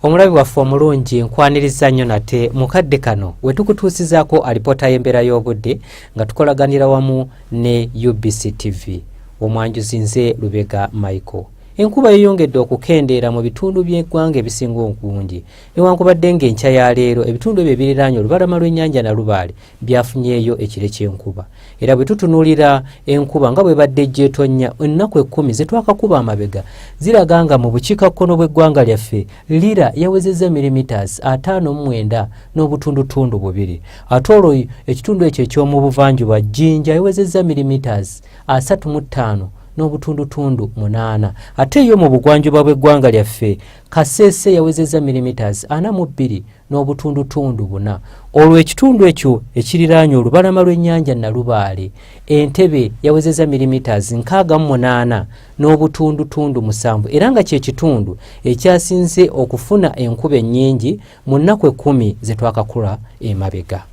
Omulabi waffe omulungi nkwaniriza nnyo nate mukadde kano wetukutuusizaako alipoota y'embeera y'obudde nga tukolaganira wamu ne UBC TV. Omwanjuzi nze Lubega Michael. Enkuba yeyongedde okukendeera mu bitundu by'eggwanga ebisinga obungi. Newankubadde ng'enkya ya leero ebitundu ebyo ebiriraanye olubalama lw'ennyanja Nalubaale byafunyeeyo ekire ky'enkuba. Era bwe tutunuulira enkuba nga bwe badde gy'etonnya ennaku 10 ze twakakuba amabega ziraga nga mu bukiikakkono bw'eggwanga lyaffe lira yawezezza milimitas 59 n'obutundutundu 2. Ate olwo ekitundu ekyo eky'omu buvanjuba Jinja yawezezza milimitas 35 n'obutundutundu 8. Ate yo mu bugwanjuba bw'eggwanga lyaffe Kasese yawezezza milimitas 42 n'obutundutundu 4. Olwo ekitundu ekyo ekiriraanye olubalama lw'ennyanja Nalubaale Entebbe yawezezza milimitas 68 n'obutundutundu 7 era nga kye kitundu ekyasinze okufuna enkuba ennyingi mu nnaku 10 ze twakakula emabega.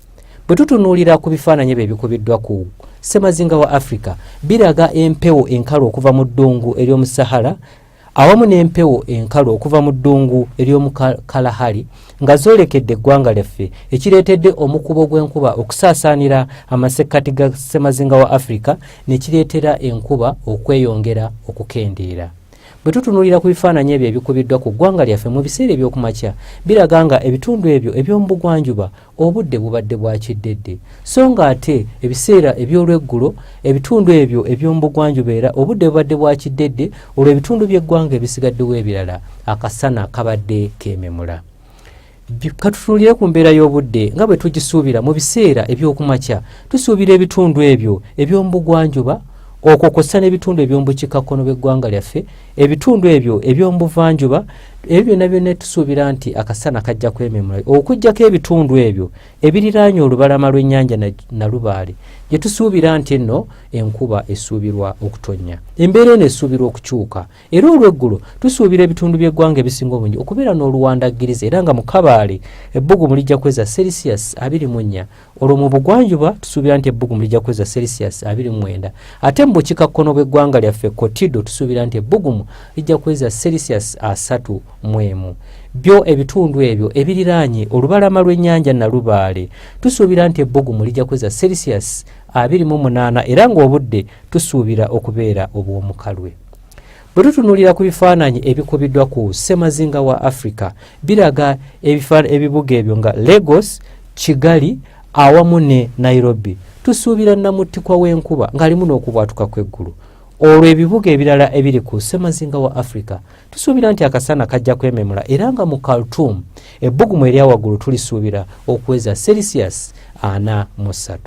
Bwe tutunuulira ku bifaananyi bye bikubiddwa ku Ssemazinga wa Africa biraga empewo enkalu okuva mu ddungu ery'omu Sahara awamu n'empewo enkalu okuva mu ddungu ery'omu Kalahari nga zoolekedde eggwanga lyaffe ekireetedde omukubo gw'enkuba okusaasaanira amasekkati ga Ssemazinga wa Africa ne kireetera enkuba okweyongera okukendeera. Bwe tutunuulira ku bifaananyi ebyo ebikubiddwa ku ggwanga lyaffe mu biseera eby'okumakya biraga nga ebitundu ebyo eby'omu bugwanjuba obudde bubadde bwa kiddedde so nga ate ebiseera eby'olweggulo ebitundu ebyo eby'omu bugwanjuba era obudde bubadde bwa kiddedde olwo ebitundu by'eggwanga ebisigaddewo ebirala akasana kabadde keememula. Katutunuulire ku mbeera y'obudde nga bwe tugisuubira mu biseera eby'okumakya tusuubira ebitundu ebyo eby'omu bugwanjuba okwo kw'ossa n'ebitundu eby'omu bukiikakkono bw'eggwanga lyaffe ebitundu ebyo eby'omu buvanjuba ebyo byonna tusuubira nti akasana kajja kwememula okuggyako ebitundu ebyo ebiriraanye olubalama lw'ennyanja Nalubaale gye tusuubira nti nno enkuba esuubirwa okutonnya. Embeera eno esuubirwa okukyuka era olw'eggulo tusuubira ebitundu by'eggwanga ebisinga obungi okubeera n'oluwandaggiriza era nga mu Kabaale ebbugumu lijja kweza Celsius 24. Olwo mu bugwanjuba tusuubira nti ebbugumu lijja kweza Celsius 29. Ate mu bukiikakkono bw'eggwanga lyaffe Kotido tusuubira nti ebbugumu lijja kweza Celsius 3 mwemu. Byo ebitundu ebyo ebiriraanye olubalama lw'ennyanja Nalubaale tusuubira nti ebbugumu lijja kweza Celsius 28 era ng'obudde tusuubira okubeera obw'omukalwe. Bwe tutunuulira ku bifaananyi ebikubiddwa ku Ssemazinga wa Africa biraga ebibuga ebyo nga Lagos, Kigali awamu ne Nairobi tusuubira namuttikwa w'enkuba ng'alimu n'okubwatuka kw'eggulu. Olwo ebibuga ebirala ebiri ku Ssemazinga wa Africa tusuubira nti akasana kajja kwememula era nga mu Khartoum ebbugumu erya waggulu tulisuubira okuweza Celsius 43.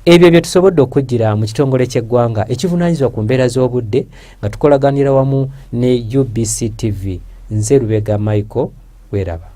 Ebyo bye tusobodde okujjira mu kitongole ky'eggwanga ekivunaanyizibwa ku mbeera z'obudde nga tukolaganira wamu ne UBC TV. Nze Lubega Michael, weeraba.